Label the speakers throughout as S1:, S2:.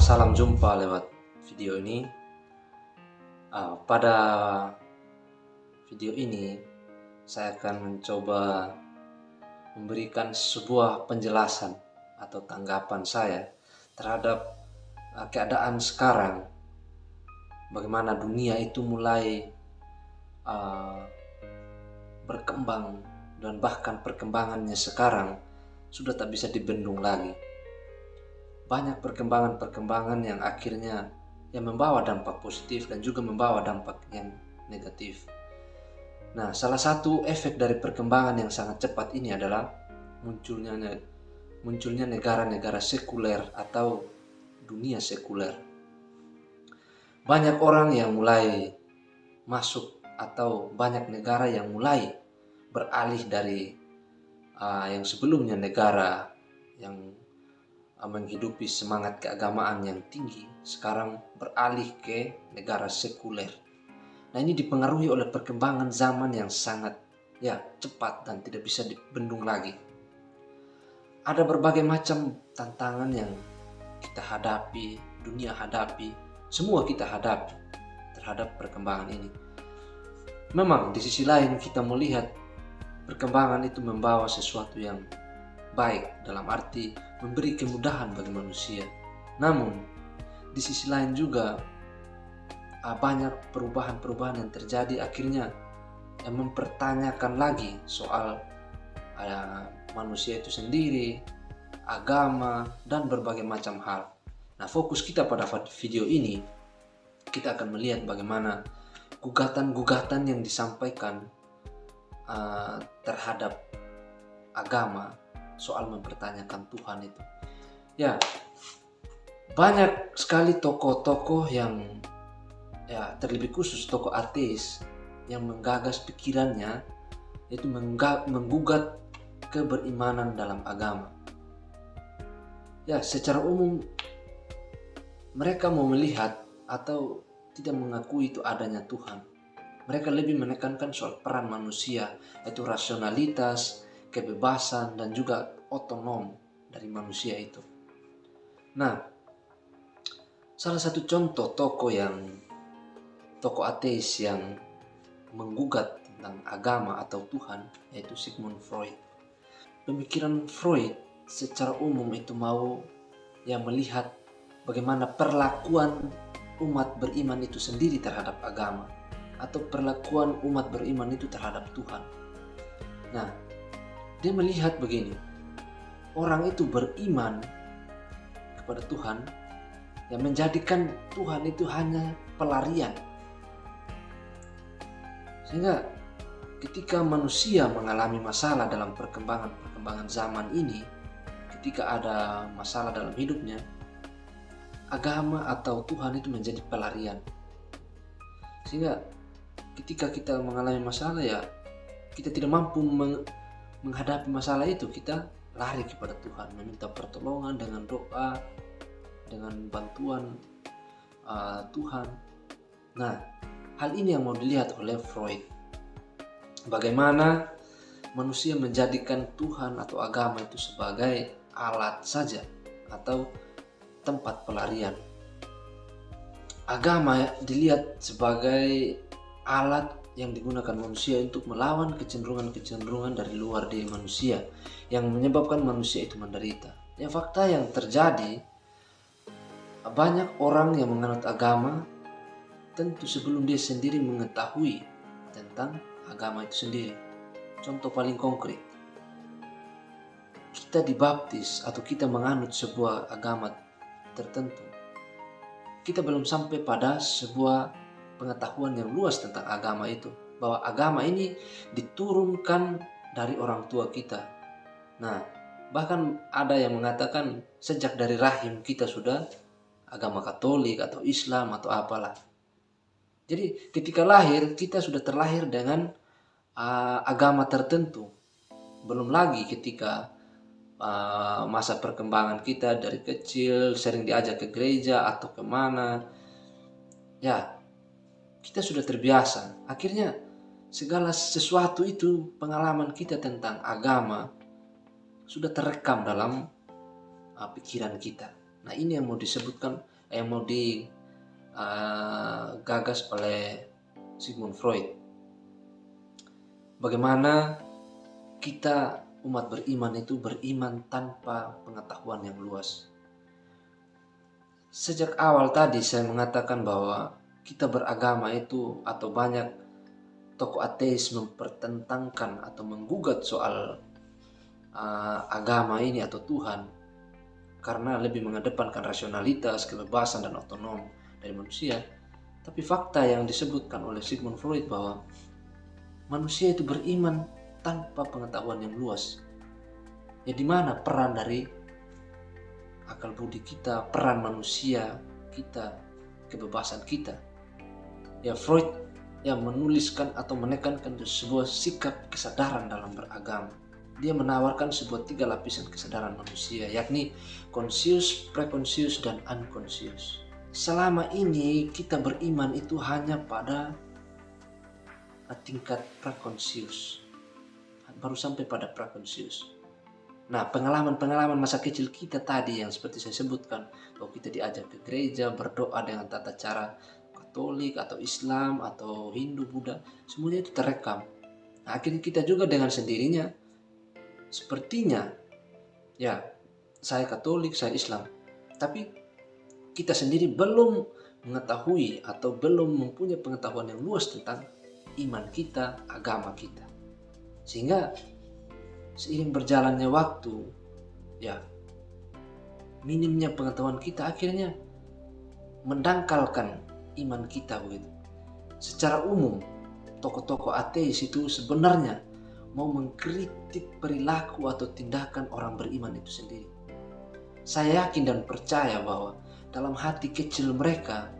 S1: Salam jumpa lewat video ini. Pada video ini saya akan mencoba memberikan sebuah penjelasan atau tanggapan saya terhadap keadaan sekarang. Bagaimana dunia itu mulai berkembang dan bahkan perkembangannya sekarang sudah tak bisa dibendung lagi. Banyak perkembangan-perkembangan yang akhirnya membawa dampak positif dan juga membawa dampak yang negatif. Nah, salah satu efek dari perkembangan yang sangat cepat ini adalah munculnya negara-negara sekuler atau dunia sekuler. Banyak orang yang mulai masuk atau banyak negara yang mulai beralih dari yang sebelumnya negara yang menghidupi semangat keagamaan yang tinggi, sekarang beralih ke negara sekuler. Nah, ini dipengaruhi oleh perkembangan zaman yang sangat cepat dan tidak bisa dibendung lagi. Ada berbagai macam tantangan yang kita hadapi, dunia hadapi, semua kita hadapi terhadap perkembangan ini. Memang di sisi lain kita melihat perkembangan itu membawa sesuatu yang baik dalam arti memberi kemudahan bagi manusia. Namun di sisi lain juga banyak perubahan-perubahan yang terjadi akhirnya yang mempertanyakan lagi soal manusia itu sendiri, agama, dan berbagai macam hal. Nah, fokus kita pada video ini kita akan melihat bagaimana gugatan-gugatan yang disampaikan terhadap agama soal mempertanyakan Tuhan itu. Banyak sekali tokoh-tokoh yang terlebih khusus tokoh ateis yang menggagas pikirannya yaitu menggugat keberimanan dalam agama. Secara umum mereka mau melihat atau tidak mengakui itu adanya Tuhan. Mereka lebih menekankan soal peran manusia, yaitu rasionalitas, kebebasan, dan juga otonom dari manusia itu. Nah, salah satu contoh tokoh ateis yang menggugat tentang agama atau Tuhan yaitu Sigmund Freud. Pemikiran Freud secara umum itu mau melihat bagaimana perlakuan umat beriman itu sendiri terhadap agama atau perlakuan umat beriman itu terhadap Tuhan. Nah, dia melihat begini, orang itu beriman kepada Tuhan yang menjadikan Tuhan itu hanya pelarian. Sehingga ketika manusia mengalami masalah dalam perkembangan zaman ini, ketika ada masalah dalam hidupnya, agama atau Tuhan itu menjadi pelarian. Sehingga ketika kita mengalami masalah kita tidak mampu menghadapi masalah itu, kita lari kepada Tuhan, meminta pertolongan dengan doa, dengan bantuan Tuhan. Nah, hal ini yang mau dilihat oleh Freud. Bagaimana manusia menjadikan Tuhan atau agama itu sebagai alat saja atau tempat pelarian. Agama dilihat sebagai alat yang digunakan manusia untuk melawan kecenderungan-kecenderungan dari luar diri manusia yang menyebabkan manusia itu menderita. Fakta yang terjadi, banyak orang yang menganut agama tentu sebelum dia sendiri mengetahui tentang agama itu sendiri. Contoh paling konkret, kita dibaptis atau kita menganut sebuah agama tertentu, kita belum sampai pada sebuah pengetahuan yang luas tentang agama itu, bahwa agama ini diturunkan dari orang tua kita. Nah, bahkan ada yang mengatakan sejak dari rahim kita sudah agama Katolik atau Islam atau apalah. Jadi ketika lahir kita sudah terlahir dengan agama tertentu. Belum lagi ketika masa perkembangan kita dari kecil sering diajak ke gereja atau kemana, kita sudah terbiasa. Akhirnya segala sesuatu itu, pengalaman kita tentang agama sudah terekam dalam pikiran kita. Nah, ini yang mau disebutkan yang mau digagas oleh Sigmund Freud. Bagaimana kita umat beriman itu beriman tanpa pengetahuan yang luas. Sejak awal tadi saya mengatakan bahwa kita beragama itu atau banyak tokoh ateis mempertentangkan atau menggugat soal agama ini atau Tuhan karena lebih mengedepankan rasionalitas, kebebasan dan otonom dari manusia. Tapi fakta yang disebutkan oleh Sigmund Freud bahwa manusia itu beriman tanpa pengetahuan yang luas. Ya, di mana peran dari akal budi kita, peran manusia kita, kebebasan kita? Ya, Freud yang menuliskan atau menekankan sebuah sikap kesadaran dalam beragama. Dia menawarkan sebuah 3 lapisan kesadaran manusia, yakni conscious, preconscious, dan unconscious. Selama ini kita beriman itu hanya pada tingkat preconscious, baru sampai pada preconscious. Nah, pengalaman masa kecil kita tadi yang seperti saya sebutkan, bahwa kita diajak ke gereja, berdoa dengan tata cara Katolik atau Islam atau Hindu, Buddha, semuanya itu terekam. Nah, akhirnya kita juga dengan sendirinya, sepertinya, ya, saya Katolik, saya Islam, tapi kita sendiri belum mengetahui atau belum mempunyai pengetahuan yang luas tentang iman kita, agama kita. Sehingga seiring berjalannya waktu, ya, minimnya pengetahuan kita akhirnya mendangkalkan iman kita begitu. Secara umum, tokoh-tokoh ateis itu sebenarnya mau mengkritik perilaku atau tindakan orang beriman itu sendiri. Saya yakin dan percaya bahwa dalam hati kecil mereka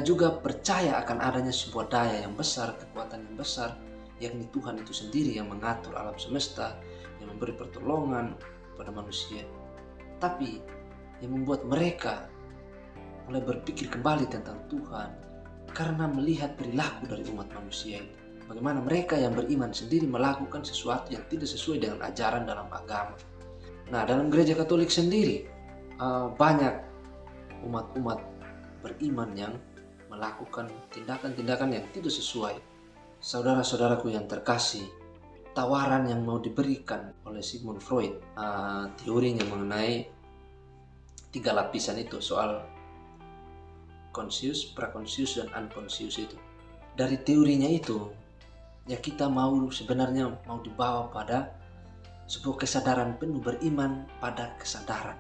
S1: juga percaya akan adanya sebuah daya yang besar, kekuatan yang besar, yakni Tuhan itu sendiri yang mengatur alam semesta, yang memberi pertolongan kepada manusia. Tapi yang membuat mereka mulai berpikir kembali tentang Tuhan karena melihat perilaku dari umat manusia ini. Bagaimana mereka yang beriman sendiri melakukan sesuatu yang tidak sesuai dengan ajaran dalam agama. Nah, dalam gereja Katolik sendiri banyak umat-umat beriman yang melakukan tindakan-tindakan yang tidak sesuai. Saudara-saudaraku yang terkasih, tawaran yang mau diberikan oleh Sigmund Freud, teorinya mengenai 3 lapisan itu, soal conscious, preconscious, dan unconscious itu. Dari teorinya itu, ya kita sebenarnya mau dibawa pada sebuah kesadaran penuh, beriman pada kesadaran.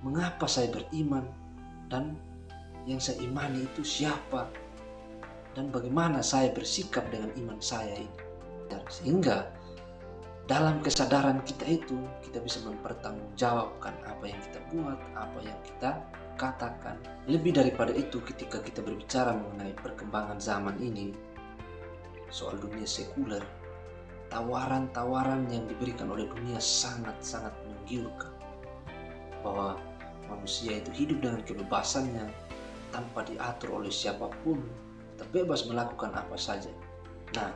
S1: Mengapa saya beriman dan yang saya imani itu siapa? Dan bagaimana saya bersikap dengan iman saya ini? Sehingga dalam kesadaran kita itu, kita bisa mempertanggungjawabkan apa yang kita buat, apa yang kita katakan. Lebih daripada itu, ketika kita berbicara mengenai perkembangan zaman ini, soal dunia sekuler, tawaran-tawaran yang diberikan oleh dunia sangat-sangat menggiurkan. Bahwa manusia itu hidup dengan kebebasannya, tanpa diatur oleh siapapun, kita bebas melakukan apa saja. Nah,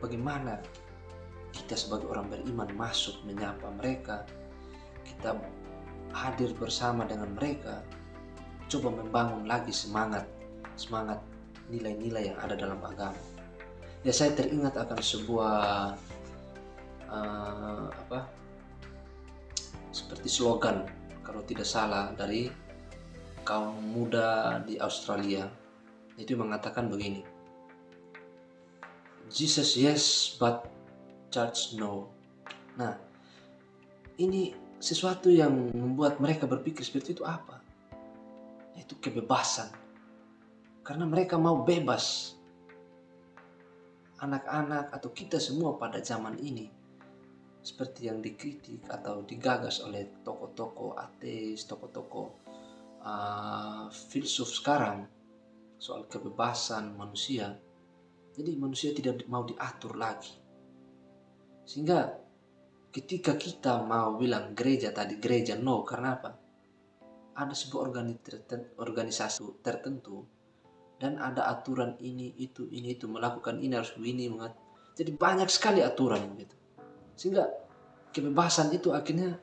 S1: bagaimana kita sebagai orang beriman masuk menyapa mereka, kita hadir bersama dengan mereka, coba membangun lagi semangat nilai-nilai yang ada dalam agama. Ya, saya teringat akan sebuah seperti slogan, kalau tidak salah, dari kaum muda di Australia. Itu mengatakan begini: Jesus yes, but church no. Nah, ini sesuatu yang membuat mereka berpikir seperti itu apa? Yaitu kebebasan. Karena mereka mau bebas. Anak-anak atau kita semua pada zaman ini, seperti yang dikritik atau digagas oleh tokoh-tokoh ateis, tokoh-tokoh filsuf sekarang, soal kebebasan manusia. Jadi manusia tidak mau diatur lagi. Sehingga ketika kita mau bilang gereja no, karena apa? Ada sebuah organisasi tertentu dan ada aturan ini itu melakukan ini harus begini. Jadi banyak sekali aturan gitu. Sehingga kebebasan itu akhirnya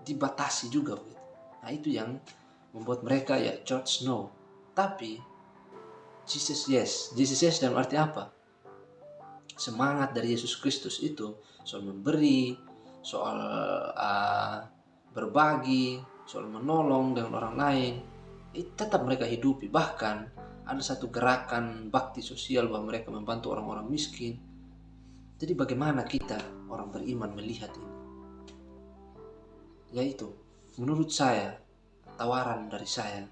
S1: dibatasi juga gitu. Nah, itu yang membuat mereka ya church no. Tapi Jesus yes. Jesus yes dalam arti apa? Semangat dari Yesus Kristus itu soal memberi, soal berbagi, soal menolong dengan orang lain, itu tetap mereka hidupi. Bahkan ada satu gerakan bakti sosial bahwa mereka membantu orang-orang miskin. Jadi bagaimana kita orang beriman melihat ini? Yaitu menurut saya, tawaran dari saya,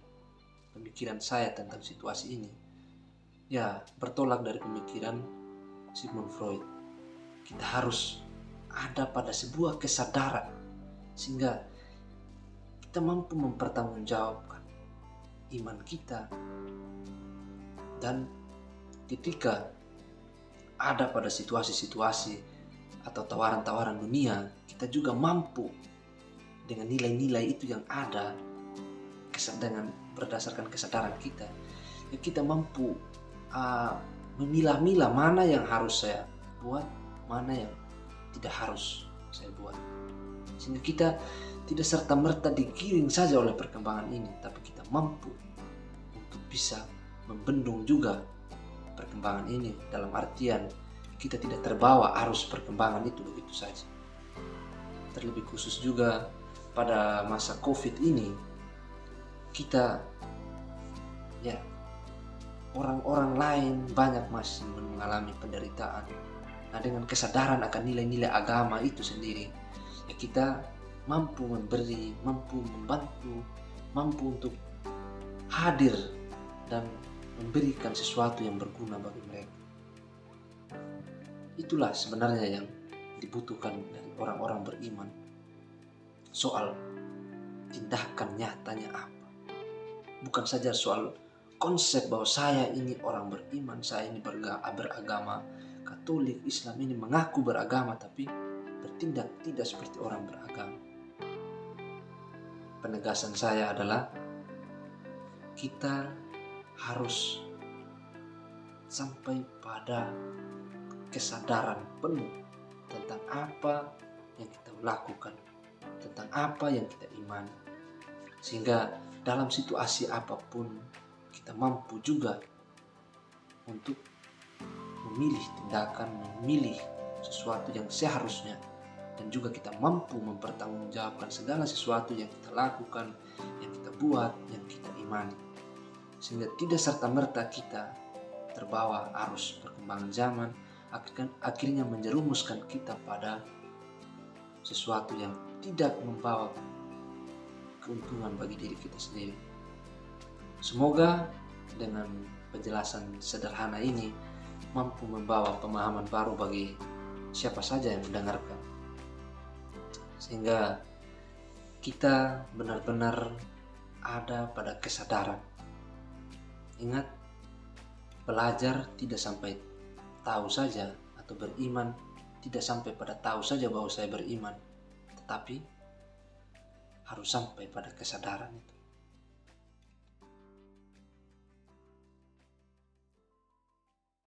S1: pemikiran saya tentang situasi ini, ya bertolak dari pemikiran Sigmund Freud. Kita harus ada pada sebuah kesadaran sehingga kita mampu mempertanggungjawabkan iman kita, dan ketika ada pada situasi-situasi atau tawaran-tawaran dunia, kita juga mampu dengan nilai-nilai itu yang ada dengan berdasarkan kesadaran kita, ya kita mampu memilah-milah mana yang harus saya buat, mana yang tidak harus saya buat, sehingga kita tidak serta-merta digiring saja oleh perkembangan ini, tapi kita mampu untuk bisa membendung juga perkembangan ini, dalam artian kita tidak terbawa arus perkembangan itu begitu saja. Terlebih khusus juga pada masa COVID ini, kita ya orang-orang lain banyak masih mengalami penderitaan. Nah, dengan kesadaran akan nilai-nilai agama itu sendiri, ya kita mampu memberi, mampu membantu, mampu untuk hadir dan memberikan sesuatu yang berguna bagi mereka. Itulah sebenarnya yang dibutuhkan dari orang-orang beriman. Soal tindakan nyatanya apa. Bukan saja soal konsep bahwa saya ini orang beriman, saya ini beragama Katolik, Islam, ini mengaku beragama tapi bertindak tidak seperti orang beragama. Penegasan saya adalah kita harus sampai pada kesadaran penuh tentang apa yang kita lakukan, tentang apa yang kita imani, sehingga dalam situasi apapun kita mampu juga untuk memilih tindakan, memilih sesuatu yang seharusnya, dan juga kita mampu mempertanggungjawabkan segala sesuatu yang kita lakukan, yang kita buat, yang kita imani, sehingga tidak serta-merta kita terbawa arus perkembangan zaman, akhirnya menjerumuskan kita pada sesuatu yang tidak membawa keuntungan bagi diri kita sendiri. Semoga dengan penjelasan sederhana ini mampu membawa pemahaman baru bagi siapa saja yang mendengarkan, sehingga kita benar-benar ada pada kesadaran. Ingat, belajar tidak sampai tahu saja, atau beriman tidak sampai pada tahu saja bahwa saya beriman, tetapi harus sampai pada kesadaran itu.